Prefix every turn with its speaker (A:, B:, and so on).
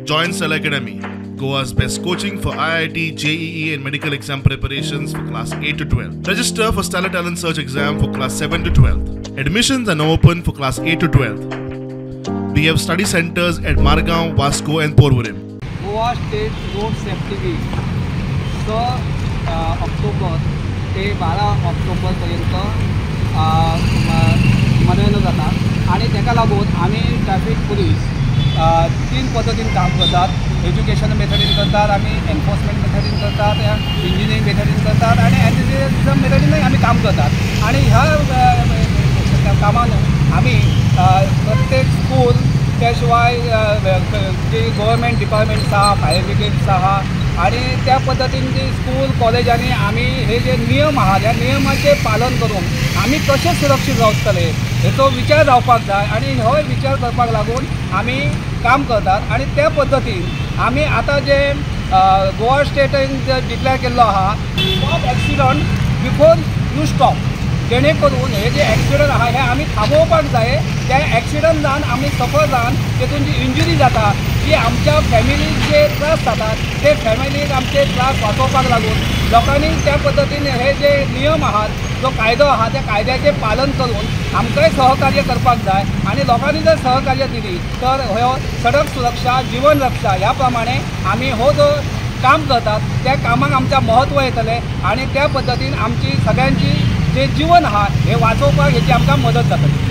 A: Join Cell Academy, Goa's best coaching for IIT, JEE and medical exam preparations for class 8 to 12. Register for Stellar Talent Search exam for class 7 to 12. Admissions are now open for class 8 to 12. We have study centers at Margao, Vasco and Porvorim.
B: Goa State Road Safety Week 6 October ते 12 ऑक्टोबरपर्यंत मनवलं जातात आणि त्याका लागून आम्ही traffic police 3 पद्धतीने काम करतात. एज्युकेशन मेथडीन करतात, आम्ही एन्फोर्समेंट मेथडीन करतात, इंजिनिअरिंग मेथडीन करतात आणि अँटिटेररिझम मेथडीन आम्ही काम करतात. आणि ह्या कामानं आम्ही प्रत्येक स्कूल त्याशिवाय जे गव्हर्मेंट डिपार्टमेंट्स आहा, फायर ब्रिगेड्स आहा आणि त्या पद्धतीने जे स्कूल कॉलेजांनी आम्ही हे जे नियम आहात ह्या नियमाचे पालन करून आम्ही कसे सुरक्षीत रावतले हेचो विचार जावपाक जाय आणि हो विचार करपाक लागून आम्ही काम करतात. आणि त्या पद्धतीन आम्ही आता जे गोवा स्टेटीन जे डिक्लेअर केल्लो आहा stop accident before you stop, जेणे करून हे जे ॲक्सिडंट आहा हे आम्ही थांबोवपाक जाय. त्या ॲक्सिडंट जावन आमी सफर जावन तेतून जी इंजुरी जाता जी आमच्या फॅमिलीक जे त्रास जातात ते फॅमिलीक आमचे त्रास वाचोवपाक लागून लोकांनी त्या पद्धतीने हे जे नियम आहात जो कायदो आहा त्या कायद्याचे पालन करून आमकांय सहकार्य करपाक जाय. आणि लोकांनी जर सहकार्य दिली तर हो सडक सुरक्षा जीवन रक्षा ह्या प्रमाणे आम्ही हो जो काम करतात त्या कामाक आमच्या महत्त्व येतले आणि त्या पद्धतीन आमची सगळ्यांची जे जीवन आहा हे वाचोवपाक हेची आमकां मदत जातली.